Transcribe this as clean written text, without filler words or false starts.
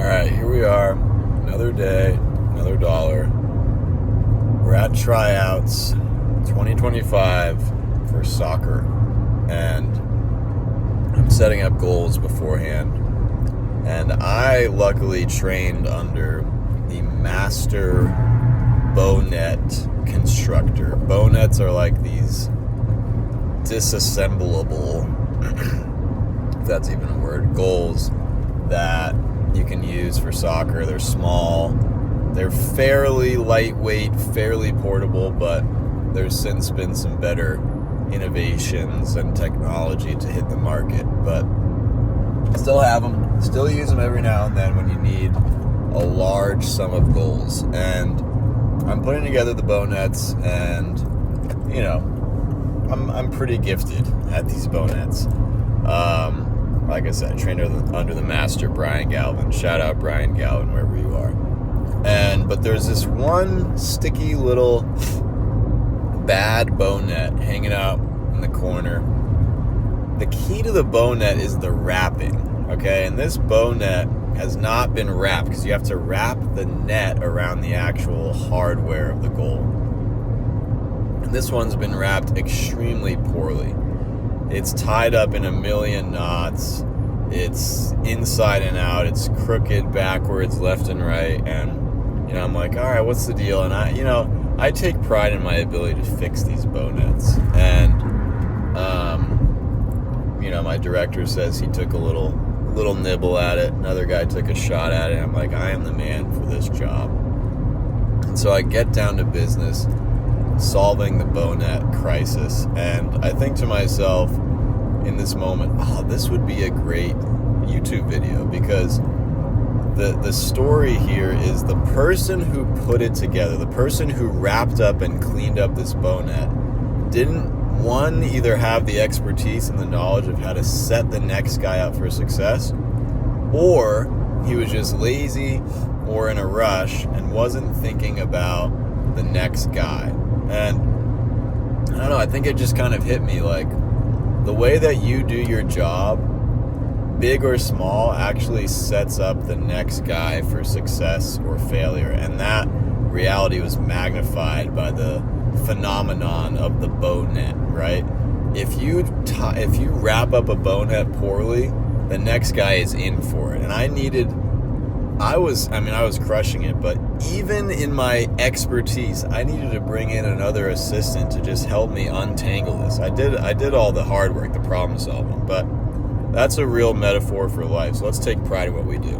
right, here we are. Another day, another dollar. We're at tryouts 2025 for soccer. And I'm setting up goals beforehand. And I luckily trained under the master Bownet constructor. Bownets are like these disassemblable, if that's even a word, goals that you can use for soccer. They're small, they're fairly lightweight, fairly portable, but there's since been some better innovations and technology to hit the market. But still have them, still use them every now and then when you need a large sum of goals. And I'm putting together the Bownets, and you know, I'm pretty gifted at these Bownets. Like I said, I trained under the master Brian Galvin. Shout out Brian Galvin wherever you are. But there's this one sticky little bad Bownet hanging out in the corner. The key to the Bownet is the wrapping, okay? And this Bownet has not been wrapped because you have to wrap the net around the actual hardware of the goal. And this one's been wrapped extremely poorly. It's tied up in a million knots. It's inside and out. It's crooked, backwards, left and right. And, I'm like, all right, what's the deal? And I take pride in my ability to fix these Bownets. And, my director says he took a little nibble at it. Another guy took a shot at it. I'm like, I am the man for this job. And so I get down to business, solving the Bownet crisis. And I think to myself in this moment, this would be a great YouTube video, because the story here is the person who put it together, the person who wrapped up and cleaned up this Bownet, didn't either have the expertise and the knowledge of how to set the next guy up for success, or he was just lazy or in a rush and wasn't thinking about the next guy. And I don't know, I think it just kind of hit me, like, the way that you do your job, big or small, actually sets up the next guy for success or failure. And that reality was magnified by the phenomenon of the Bownet, right? If you wrap up a Bownet poorly, the next guy is in for it. And I was crushing it, but even in my expertise, I needed to bring in another assistant to just help me untangle this. I did all the hard work, the problem solving, but that's a real metaphor for life. So let's take pride in what we do.